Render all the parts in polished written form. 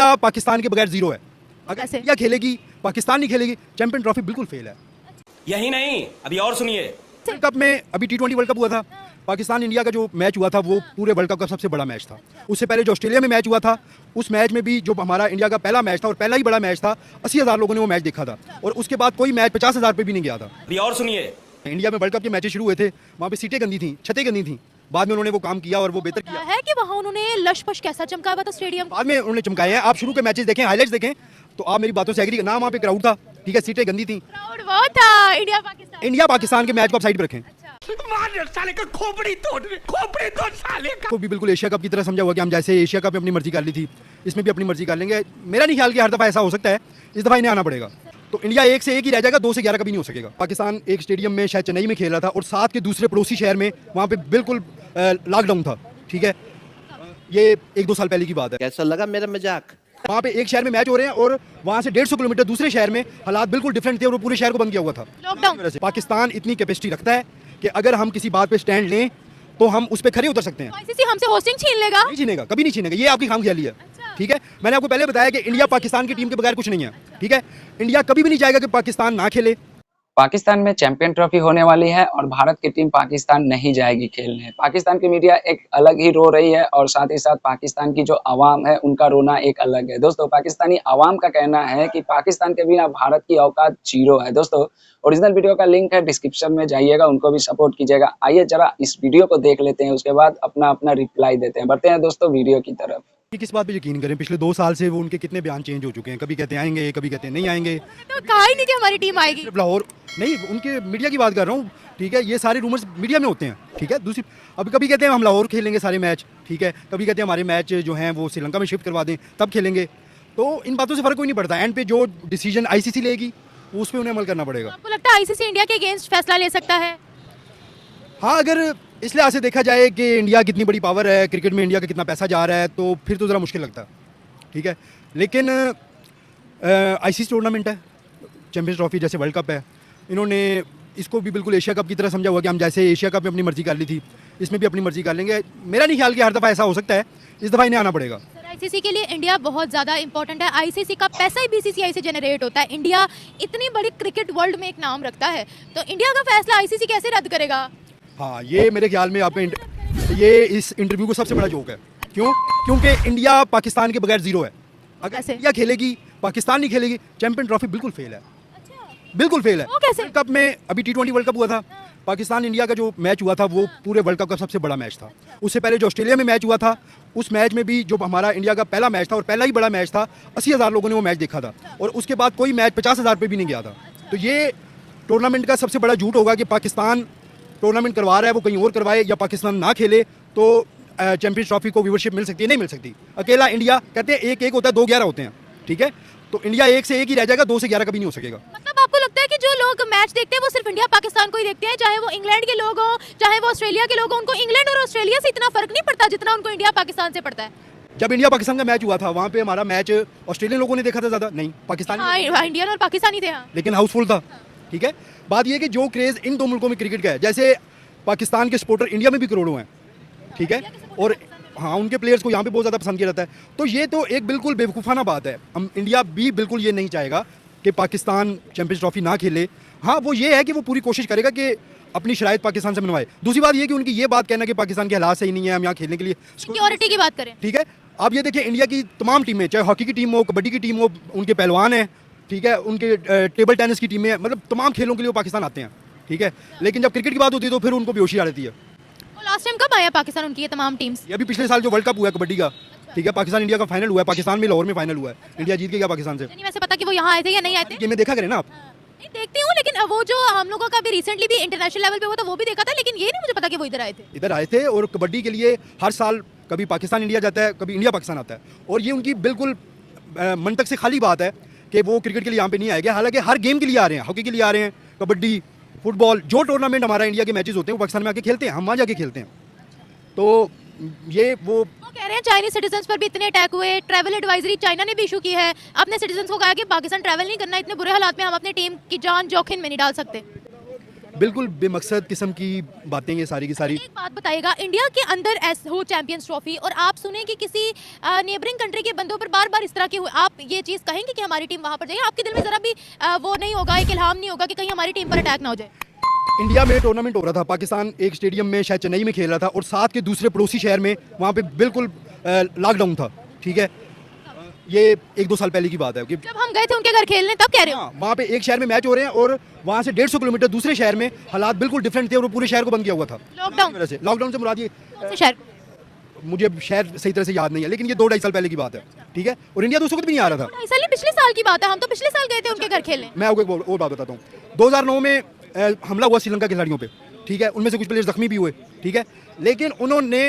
India Pakistan के बगैर zero है। अगर इंडिया खेलेगी, पाकिस्तान नहीं खेलेगी, चैंपियन ट्रॉफी बिल्कुल फेल है। यही नहीं, अभी और सुनिए। वर्ल्ड कप में अभी T20 वर्ल्ड कप हुआ था, पाकिस्तान इंडिया का जो मैच हुआ था वो पूरे वर्ल्ड कप का सबसे बड़ा मैच था। उससे पहले जो ऑस्ट्रेलिया में मैच हुआ था, उस मैच में भी जो हमारा इंडिया का पहला मैच था और पहला ही बड़ा मैच था, 80,000 लोगों ने वो मैच देखा था और उसके बाद कोई मैच 50,000 पे भी नहीं गया था। अभी और सुनिए। इंडिया में वर्ल्ड कप के मैचेस शुरू हुए थे, वहाँ पे सीटें गंदी थी, छतें गंदी थी। बाद में उन्होंने वो काम किया और वो बेहतर किया है कि वहाँ उन्होंने लश-पश कैसा चमकाया हुआ था स्टेडियम। बाद में उन्होंने चमकाए हैं। आप शुरू के मैचेस देखें, हाइलाइट्स देखें तो आप मेरी बातों से एग्री ना, वहाँ पे क्राउड था, ठीक है, सीटें गंदी थी। क्राउड वो था इंडिया पाकिस्तान के मैच को आप साइड पर रखें। साले का खोपड़ी तोड़ साले का। को भी बिल्कुल एशिया कप की तरह समझा हुआ कि हम जैसे एशिया कप में अपनी मर्जी कर ली थी, इसमें भी अपनी मर्जी कर लेंगे। मेरा नहीं ख्याल कि हर दफा ऐसा हो सकता है, इस दफा इन्हें आना पड़ेगा। तो इंडिया 1 से 1 ही रह जाएगा, 2 से 11 कभी नहीं हो सकेगा। पाकिस्तान एक स्टेडियम में शायद चेन्नई में खेल रहा था और साथ के दूसरे पड़ोसी शहर में वहाँ पे बिल्कुल लॉकडाउन था, ठीक है, ये 1-2 साल पहले की बात है। कैसा लगा मेरा मजाक? वहाँ पे एक शहर में मैच हो रहे हैं और वहाँ से 150 किलोमीटर दूसरे शहर में हालात बिल्कुल डिफरेंट थे और वो पूरे शहर को बंद किया हुआ था लॉकडाउन। पाकिस्तान इतनी कैपेसिटी रखता है कि अगर हम किसी बात पे स्टैंड लें तो हम उस पर खड़े उतर सकते हैं। आईसीसी हमसे होस्टिंग छीन लेगा? नहीं छीनेगा, कभी नहीं छीनेगा, ये आपकी खामख्याली है। ठीक है, मैंने आपको पहले बताया कि इंडिया पाकिस्तान की टीम के बगैर कुछ नहीं है, ठीक है। इंडिया कभी भी नहीं चाहेगा कि पाकिस्तान ना खेले। पाकिस्तान में चैंपियन ट्रॉफी होने वाली है और भारत की टीम पाकिस्तान नहीं जाएगी खेलने। पाकिस्तान की मीडिया एक अलग ही रो रही है और साथ ही साथ पाकिस्तान की जो आवाम है उनका रोना एक अलग है। दोस्तों, पाकिस्तानी आवाम का कहना है कि पाकिस्तान के बिना भारत की औकात जीरो है। दोस्तों, ओरिजिनल वीडियो का लिंक है डिस्क्रिप्शन में, जाइएगा, उनको भी सपोर्ट कीजिएगा। आइए जरा इस वीडियो को देख लेते हैं, उसके बाद अपना अपना रिप्लाई देते हैं। बढ़ते हैं दोस्तों वीडियो की तरफ। किस बात पे यकीन करें, पिछले 2 साल से वो उनके कितने बयान चेंज हो चुके हैं। कभी कहते हैं आएंगे, कभी कहते हैं नहीं आएंगे। तो कहा ही नहीं कि हमारी टीम आएगी। सिर्फ लाहौर नहीं, उनके मीडिया की बात कर रहा हूँ, ठीक है। ये सारे रूमर्स मीडिया में होते हैं, ठीक है। दूसरी, अब कभी कहते हैं हम लाहौर खेलेंगे सारे मैच, ठीक है, कभी कहते हैं हमारे मैच जो हैं वो श्रीलंका में शिफ्ट करवा दें तब खेलेंगे। तो इन बातों से फर्क कोई नहीं पड़ता। एंड पे जो डिसीजन आईसीसी लेगी उस पर उन्हें अमल करना पड़ेगा। आपको लगता है आईसीसी इंडिया के अगेंस्ट फैसला ले सकता है? हाँ, अगर इस लिहाज से देखा जाए कि इंडिया कितनी बड़ी पावर है, क्रिकेट में इंडिया का कितना पैसा जा रहा है, तो फिर तो ज़रा मुश्किल लगता है, ठीक है। लेकिन आईसीसी टूर्नामेंट है, चैंपियंस ट्रॉफी जैसे वर्ल्ड कप है, इन्होंने इसको भी बिल्कुल एशिया कप की तरह समझा हुआ कि हम जैसे एशिया कप में अपनी मर्जी कर ली थी, इसमें भी अपनी मर्जी कर लेंगे। मेरा नहीं ख्याल कि हर दफ़ा ऐसा हो सकता है, इस दफ़ा इन्हें आना पड़ेगा। आईसीसी के लिए इंडिया बहुत ज़्यादा इंपॉर्टेंट है। आईसीसी का पैसा ही बीसीसीआई से जनरेट होता है। इंडिया इतनी बड़ी क्रिकेट वर्ल्ड में एक नाम रखता है, तो इंडिया का फैसला आईसीसी कैसे रद्द करेगा? हाँ, ये मेरे ख्याल में आपका ये इस इंटरव्यू को सबसे बड़ा जोक है। क्यों? क्योंकि इंडिया पाकिस्तान के बगैर जीरो है। अगर इंडिया खेलेगी, पाकिस्तान नहीं खेलेगी, चैंपियन ट्रॉफी बिल्कुल फेल है। बिल्कुल फेल है। वर्ल्ड कप में अभी T20 वर्ल्ड कप हुआ था, पाकिस्तान इंडिया का जो मैच हुआ था वो पूरे वर्ल्ड कप का सबसे बड़ा मैच था। उससे पहले जो ऑस्ट्रेलिया में मैच हुआ था, उस मैच में भी जो हमारा इंडिया का पहला मैच था और पहला ही बड़ा मैच था, 80,000 लोगों ने वो मैच देखा था और उसके बाद कोई मैच 50,000 पे भी नहीं गया था। तो ये टूर्नामेंट का सबसे बड़ा झूठ होगा कि पाकिस्तान टूर्नामेंट करवा रहा है, वो कहीं और करवाए या पाकिस्तान ना खेले तो चैंपियंस ट्रॉफी को व्यूवरशिप मिल सकती है, नहीं मिल सकती। अकेला इंडिया कहते हैं 1-1 होता है, 2-11 होते हैं, ठीक है। तो इंडिया 1 से 1 ही रह जाएगा, 2 से 11 कभी नहीं हो सकेगा। मतलब आपको लगता है कि जो लोग मैच देखते हैं वो सिर्फ इंडिया पाकिस्तान को ही देखते हैं, चाहे वो इंग्लैंड के लोग हों, चाहे वो ऑस्ट्रेलिया के लोग हों, उनको इंग्लैंड और ऑस्ट्रेलिया से इतना फर्क नहीं पड़ता जितना उनको इंडिया पाकिस्तान से पड़ता है? जब इंडिया पाकिस्तान का मैच हुआ था, वहाँ पे हमारा मैच ऑस्ट्रेलियन लोगों ने देखा था ज़्यादा, नहीं पाकिस्तानी, इंडियन और पाकिस्तानी थे, लेकिन हाउसफुल था, ठीक है। बात यह कि जो क्रेज इन 2 मुल्कों में क्रिकेट का है, जैसे पाकिस्तान के सपोर्टर इंडिया में भी करोड़ों हैं, ठीक है, और हाँ, उनके प्लेयर्स को यहाँ पे बहुत ज़्यादा पसंद किया जाता है। तो ये तो एक बिल्कुल बेवकूफ़ाना बात है। हम इंडिया भी बिल्कुल ये नहीं चाहेगा कि पाकिस्तान चैंपियंस ट्रॉफी ना खेले। हाँ, वो ये है कि वो पूरी कोशिश करेगा कि अपनी शराइत पाकिस्तान से मनवाए। दूसरी बात ये कि उनकी ये बात कहना कि पाकिस्तान के हालात सही नहीं है, हम यहाँ खेलने के लिए सिक्योरिटी की बात करें, ठीक है। आप ये देखिए, इंडिया की तमाम टीमें, चाहे हॉकी की टीम हो, कबड्डी की टीम हो, उनके पहलवान हैं, ठीक है, उनके टेबल टेनिस की टीमें, मतलब तमाम खेलों के लिए वो पाकिस्तान आते हैं, ठीक है। लेकिन जब क्रिकेट की बात होती है तो फिर उनको बेहोशी आ जाती है। लास्ट टाइम कब आया पाकिस्तान उनकी ये तमाम टीम्स? ये अभी पिछले साल जो वर्ल्ड कप हुआ है कबड्डी का, ठीक है, पाकिस्तान इंडिया का फाइनल हुआ है, पाकिस्तान में लाहौर में फाइनल हुआ है, इंडिया जीत के गया पाकिस्तान से। नहीं वैसे पता कि वो यहाँ आए थे या नहीं आए थे? ये मैं देखा करें ना आप। नहीं देखती हूँ, लेकिन वो जो हम लोगों का भी रिसेंटली भी इंटरनेशनल लेवल पे हुआ था वो भी देखा था, लेकिन ये नहीं मुझे पता कि वो इधर आए थे। इधर आए थे और कबड्डी के लिए हर साल कभी पाकिस्तान इंडिया जाता है, कभी इंडिया पाकिस्तान आता है, और ये उनकी बिल्कुल मंतक से खाली बात है कि वो क्रिकेट के लिए यहाँ पे नहीं आएंगे। हालांकि हर गेम के लिए आ रहे हैं, हॉकी के लिए आ रहे हैं, कबड्डी, फुटबॉल, जो टूर्नामेंट हमारा इंडिया के मैचेस होते हैं वो पाकिस्तान में आके खेलते हैं, हम वहाँ जाके खेलते हैं। तो ये वो कह रहे हैं चाइनीज सिटीजन्स पर भी इतने अटैक हुए, ट्रैवल एडवाइजरी चाइना ने भी इशू की है, अपने सिटीजन्स को कहा कि पाकिस्तान ट्रैवल नहीं करना, इतने बुरे हालात में हम अपनी टीम की जान जोखिम में नहीं डाल सकते। बिल्कुल बेमकसद किस्म की बातें ये सारी की सारी। एक बात बताइएगा, इंडिया के अंदर ऐसे हो चैंपियंस ट्रॉफी और आप सुने कि किसी नेबरिंग कंट्री के बंदों पर बार बार इस तरह के हुए, आप ये चीज़ कहेंगे कि हमारी टीम वहाँ पर जाए? आपके दिल में ज़रा भी वो नहीं होगा, एक इल्हाम नहीं होगा कि कहीं हमारी टीम पर अटैक ना हो जाए? इंडिया में टूर्नामेंट हो रहा था, पाकिस्तान एक स्टेडियम में शायद चेन्नई में खेल रहा था और साथ के दूसरे पड़ोसी शहर में वहाँ पे बिल्कुल लॉकडाउन था, ठीक है। ये 1-2 साल पहले की बात है कि जब हम गए थे उनके घर खेलने तब कह रहे हो? हाँ, वहाँ पे एक शहर में मैच हो रहे हैं और वहाँ से 150 किलोमीटर दूसरे शहर में हालात बिल्कुल डिफरेंट थे और वो पूरे शहर को बंद किया हुआ था लॉकडाउन? वजह से। लॉकडाउन से मुराद ये कौन से शहर? मुझे शहर सही तरह से याद नहीं है, लेकिन ये 2-2.5 साल पहले की बात है, ठीक है। और इंडिया तो उस वक्त भी नहीं आ रहा था। 2.5 साल नहीं, पिछले साल की बात है, हम तो पिछले साल गए थे उनके घर खेलने। मैं आपको एक और बात बताता हूँ। 2009 में हमला हुआ श्रीलंका के खिलाड़ियों पे, ठीक है, उनमें से कुछ प्लेयर्स जख्मी भी हुए, ठीक है, लेकिन उन्होंने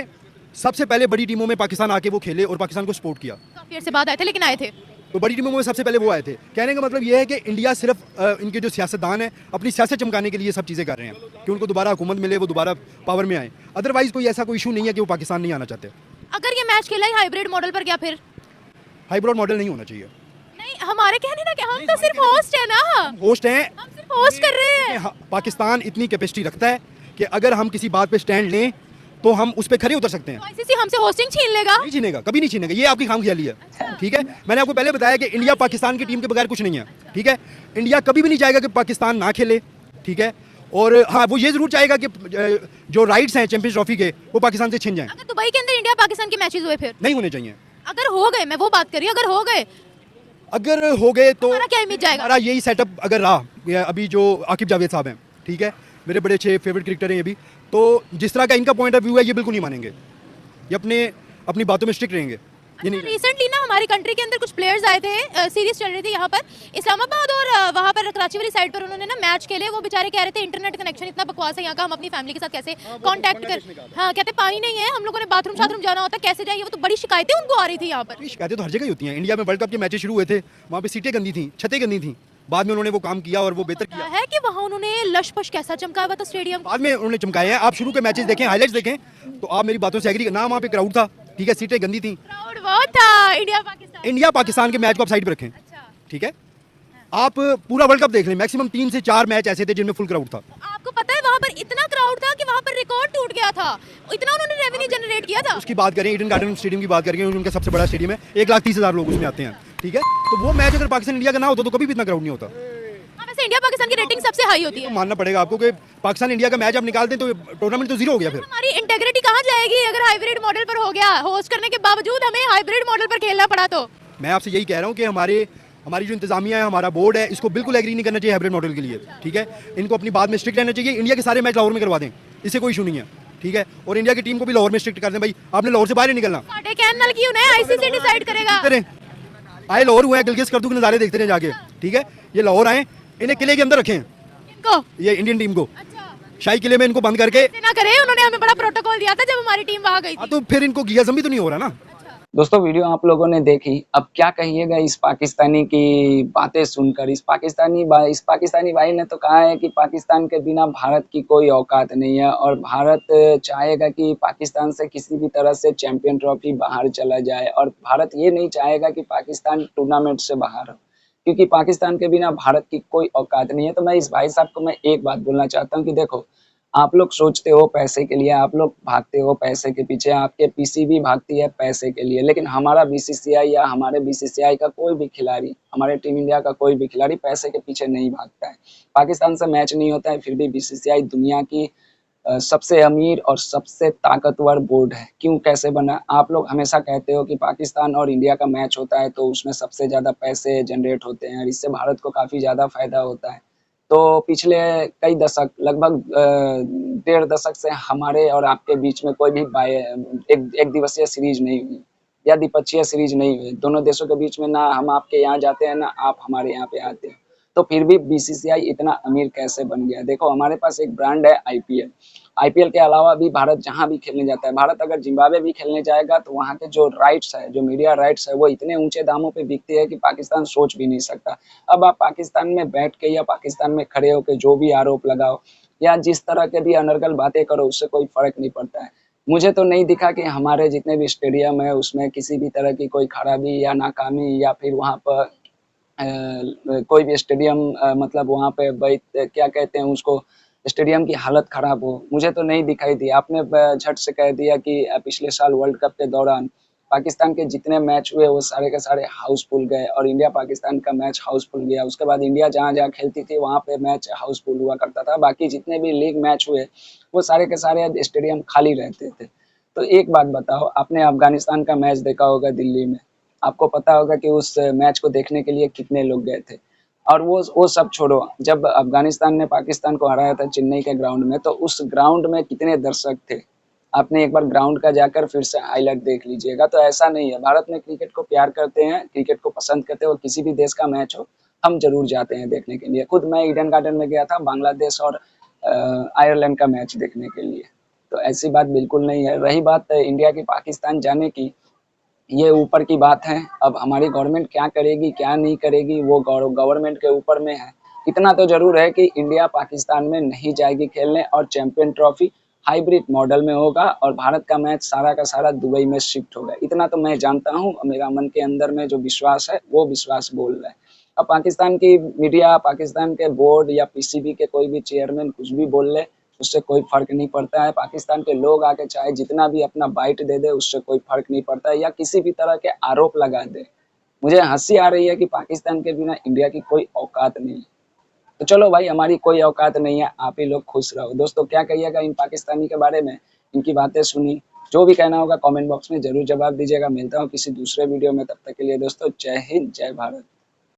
सबसे पहले बड़ी टीमों में पाकिस्तान आके वो खेले और पाकिस्तान को सपोर्ट किया। काफी देर से बाद आए थे लेकिन आए थे। तो बड़ी टीमों में सबसे पहले वो आए थे। कहने का मतलब ये है कि इंडिया सिर्फ इनके जो सियासतदान हैं अपनी सियासत चमकाने के लिए सब चीज़ें कर रहे हैं कि उनको दोबारा हुकूमत मिले, वो दोबारा पावर में आए। अदरवाइज कोई ऐसा कोई इशू नहीं है कि वो पाकिस्तान नहीं आना चाहते। अगर ये मैच खेला है हाइब्रिड मॉडल पर, क्या फिर? हाइब्रिड मॉडल नहीं होना चाहिए। नहीं, हमारे कहने ना कि हम तो सिर्फ होस्ट है ना, होस्ट हैं, हम सिर्फ होस्ट कर रहे हैं। हाँ, पाकिस्तान इतनी कैपेसिटी रखता है कि अगर हम किसी बात पे स्टैंड लें तो हम उस पर खड़े उतर सकते हैं। तो आईसीसी हमसे होस्टिंग छीन लेगा? नहीं छीनेगा, कभी नहीं छीनेगा, ये आपकी खामख्याली है, ठीक है। मैंने आपको पहले बताया कि इंडिया पाकिस्तान की टीम के बगैर कुछ नहीं है, ठीक है। इंडिया कभी भी नहीं चाहेगा कि पाकिस्तान ना खेले, ठीक है। और हाँ, वो ये जरूर चाहेगा कि जो राइट्स हैं चैंपियंस ट्रॉफी के वो पाकिस्तान से छिन जाएं। अगर दुबई के अंदर इंडिया पाकिस्तान के मैचेस हुए फिर? नहीं होने चाहिए। अगर हो गए, मैं वो बात कर रही हूँ, अगर हो गए अगर हो गए तो हमारा क्या इमेज जाएगा? हमारा यही सेटअप अगर रहा, ये अभी जो आकिब जावेद साहब हैं, ठीक है, मेरे बड़े अच्छे फेवरेट क्रिकेटर हैं ये भी, तो जिस तरह का इनका पॉइंट ऑफ व्यू है ये बिल्कुल नहीं मानेंगे, ये अपनी बातों में स्ट्रिक्ट रहेंगे। ये नहीं रिसेंटली ना हमारी कंट्री के अंदर कुछ प्लेयर्स आए थे, सीरीज चल रही थी यहाँ पर इस्लामाबाद और वहाँ पर कराची वाली साइड पर, उन्होंने ना मैच खेले। वो बेचारे कह रहे थे इंटरनेट कनेक्शन इतना बकवास है यहाँ का, हम अपनी फैमिली के साथ कैसे कांटेक्ट कर, हाँ कहते पानी नहीं है, हम लोगों ने बाथरूम शाथरूम जाना होता है, कैसे जाइए। वो तो बड़ी शिकायतें उनको आ रही थी यहाँ पर। शिकायतें तो हर जगह ही होती हैं। इंडिया में वर्ल्ड कप के मैचेस शुरू हुए थे, वहाँ पे सीटें गंदी थी, छतें गंदी थी, बाद में उन्होंने वो काम किया और वो बेहतर किया है कि वहाँ उन्होंने लश पश कैसा चमकाया हुआ था स्टेडियम। बाद में उन्होंने चमकाए हैं। आप शुरू के मैचेस देखें, हाईलाइट्स देखें तो आप मेरी बातों से एग्री ना, वहाँ पे क्राउड था, ठीक है, सीटें गंदी थी। क्राउड बहुत था। इंडिया पाकिस्तान के मैच को आप साइड पे रखें, अच्छा, ठीक है। आप पूरा वर्ल्ड कप देख लें, मैक्सिमम 3 से 4 मैच ऐसे थे जिनमें फुल क्राउड था। आपको पता है वहाँ पर इतना क्राउड था कि वहाँ पर रिकॉर्ड टूट गया था, इतना उन्होंने रेवेन्यू जनरेट किया था। उसकी बात करें, ईडन गार्डन स्टेडियम की बात करें, उनका सबसे बड़ा स्टेडियम है, 1,30,000 लोग उसमें आते हैं, ठीक है। तो वो मैच अगर पाकिस्तान इंडिया का ना होता तो कभी भी इतना क्राउड नहीं होता। हाँ, वैसे इंडिया पाकिस्तान की रेटिंग सबसे हाई होती तो है। मानना पड़ेगा आपको कि पाकिस्तान इंडिया का मैच आप निकालते हैं तो टूर्नामेंट तो जीरो हो गया फिर। हमारी इंटेग्रिटी कहाँ जाएगी अगर हाइब्रिड मॉडल पर हो गया? होस्ट करने के बावजूद हमें हाइब्रिड मॉडल पर खेलना पड़ा। तो मैं आपसे यही कह रहा हूँ कि हमारी जो इंतजामिया है, हमारा बोर्ड है, इसको बिल्कुल एग्री नहीं करना चाहिए हाइब्रिड मॉडल के लिए, ठीक है। इनको अपनी बात में स्ट्रिक्ट रहना चाहिए। इंडिया के सारे मैच लाहौर में करवा दें, इससे कोई इशू नहीं है, ठीक है। और इंडिया की टीम को भी लाहौर में स्ट्रिक्ट कर दें, भाई आपने लाहौर से बाहर नहीं निकलना। आईसीसी डिसाइड करेगा। आए लाहौर हुए हैं, गिलगित करतू के नज़ारे देखते रहे जाके, ठीक है। ये लाहौर आए, इन्हें किले के अंदर रखें, इनको ये इंडियन टीम को अच्छा शाही किले में इनको बंद करके। ना करे, उन्होंने हमें बड़ा प्रोटोकॉल दिया था जब हमारी टीम वहां गई थी। तो फिर इनको गियाज़म भी तो नहीं हो रहा ना। दोस्तों वीडियो आप लोगों ने देखी, अब क्या कहिएगा इस पाकिस्तानी की बातें सुनकर। इस पाकिस्तानी भाई ने तो कहा है कि पाकिस्तान के बिना भारत की कोई औकात नहीं है और भारत चाहेगा कि पाकिस्तान से किसी भी तरह से चैंपियन ट्रॉफी बाहर चला जाए और भारत ये नहीं चाहेगा कि पाकिस्तान टूर्नामेंट से बाहर हो, क्योंकि पाकिस्तान के बिना भारत की कोई औकात नहीं है। तो मैं इस भाई साहब को मैं एक बात बोलना चाहता हूँ कि देखो, आप लोग सोचते हो पैसे के लिए, आप लोग भागते हो पैसे के पीछे, आपके पीसीबी भागती है पैसे के लिए, लेकिन हमारा बीसीसीआई या हमारे बीसीसीआई का कोई भी खिलाड़ी, हमारे टीम इंडिया का कोई भी खिलाड़ी पैसे के पीछे नहीं भागता है। पाकिस्तान से मैच नहीं होता है, फिर भी बीसीसीआई दुनिया की सबसे अमीर और सबसे ताकतवर बोर्ड है। क्यों, कैसे बना? आप लोग हमेशा कहते हो कि पाकिस्तान और इंडिया का मैच होता है तो उसमें सबसे ज़्यादा पैसे जनरेट होते हैं और इससे भारत को काफ़ी ज़्यादा फायदा होता है। तो पिछले कई दशक, लगभग 1.5 दशक से हमारे और आपके बीच में कोई भी एक दिवसीय सीरीज नहीं हुई या द्विपक्षीय सीरीज नहीं हुई। दोनों देशों के बीच में ना हम आपके यहाँ जाते हैं ना आप हमारे यहाँ पे आते हैं, तो फिर भी बीसीसीआई इतना अमीर कैसे बन गया? देखो, हमारे पास एक ब्रांड है आईपीएल। आईपीएल के अलावा भी भारत जहाँ भी खेलने जाता है, भारत अगर जिम्बाब्वे भी खेलने जाएगा तो वहाँ के जो राइट्स है, जो मीडिया राइट्स है, वो इतने ऊंचे दामों पे बिकती है कि पाकिस्तान सोच भी नहीं सकता। अब आप पाकिस्तान में बैठ के या पाकिस्तान में खड़े होकर जो भी आरोप लगाओ या जिस तरह के भी अनर्गल बातें करो, उससे कोई फर्क नहीं पड़ता है। मुझे तो नहीं दिखा कि हमारे जितने भी स्टेडियम है उसमें किसी भी तरह की कोई खराबी या नाकामी या फिर वहाँ पर कोई भी स्टेडियम मतलब वहाँ पे क्या कहते हैं उसको, स्टेडियम की हालत खराब हो, मुझे तो नहीं दिखाई दी। आपने झट से कह दिया कि पिछले साल वर्ल्ड कप के दौरान पाकिस्तान के जितने मैच हुए वो सारे के सारे हाउसफुल गए और इंडिया पाकिस्तान का मैच हाउसफुल गया। उसके बाद इंडिया जहाँ-जहाँ खेलती थी वहाँ पे मैच हाउसफुल हुआ करता था। बाकी जितने भी लीग मैच हुए वो सारे के सारे स्टेडियम खाली रहते थे। तो एक बात बताओ, आपने अफ़गानिस्तान का मैच देखा होगा दिल्ली में, आपको पता होगा कि उस मैच को देखने के लिए कितने लोग गए थे। और वो सब छोड़ो, जब अफ़गानिस्तान ने पाकिस्तान को हराया था चेन्नई के ग्राउंड में, तो उस ग्राउंड में कितने दर्शक थे? आपने एक बार ग्राउंड का जाकर फिर से हाइलाइट देख लीजिएगा। तो ऐसा नहीं है, भारत में क्रिकेट को प्यार करते हैं, क्रिकेट को पसंद करते हैं और किसी भी देश का मैच हो, हम ज़रूर जाते हैं देखने के लिए। खुद मैं ईडन गार्डन में गया था बांग्लादेश और आयरलैंड का मैच देखने के लिए। तो ऐसी बात बिल्कुल नहीं है। रही बात इंडिया की पाकिस्तान जाने की, ये ऊपर की बात है। अब हमारी गवर्नमेंट क्या करेगी, क्या नहीं करेगी, वो गवर्नमेंट के ऊपर में है। इतना तो ज़रूर है कि इंडिया पाकिस्तान में नहीं जाएगी खेलने और चैंपियन ट्रॉफी हाइब्रिड मॉडल में होगा और भारत का मैच सारा का सारा दुबई में शिफ्ट होगा। इतना तो मैं जानता हूँ, मेरा मन के अंदर में जो विश्वास है, वो विश्वास बोल रहा है। अब पाकिस्तान की मीडिया, पाकिस्तान के बोर्ड या पीसीबी के कोई भी चेयरमैन कुछ भी बोल ले, उससे कोई फ़र्क नहीं पड़ता है। पाकिस्तान के लोग आके चाहे जितना भी अपना बाइट दे दे, उससे कोई फ़र्क नहीं पड़ता है या किसी भी तरह के आरोप लगा दे। मुझे हँसी आ रही है कि पाकिस्तान के बिना इंडिया की कोई औकात नहीं है। तो चलो भाई, हमारी कोई औकात नहीं है, आप ही लोग खुश रहो। दोस्तों क्या कहिएगा इन पाकिस्तानी के बारे में? इनकी बातें सुनी, जो भी कहना होगा कमेंट बॉक्स में ज़रूर जवाब दीजिएगा। मिलता हूँ किसी दूसरे वीडियो में, तब तक के लिए दोस्तों जय हिंद, जय भारत।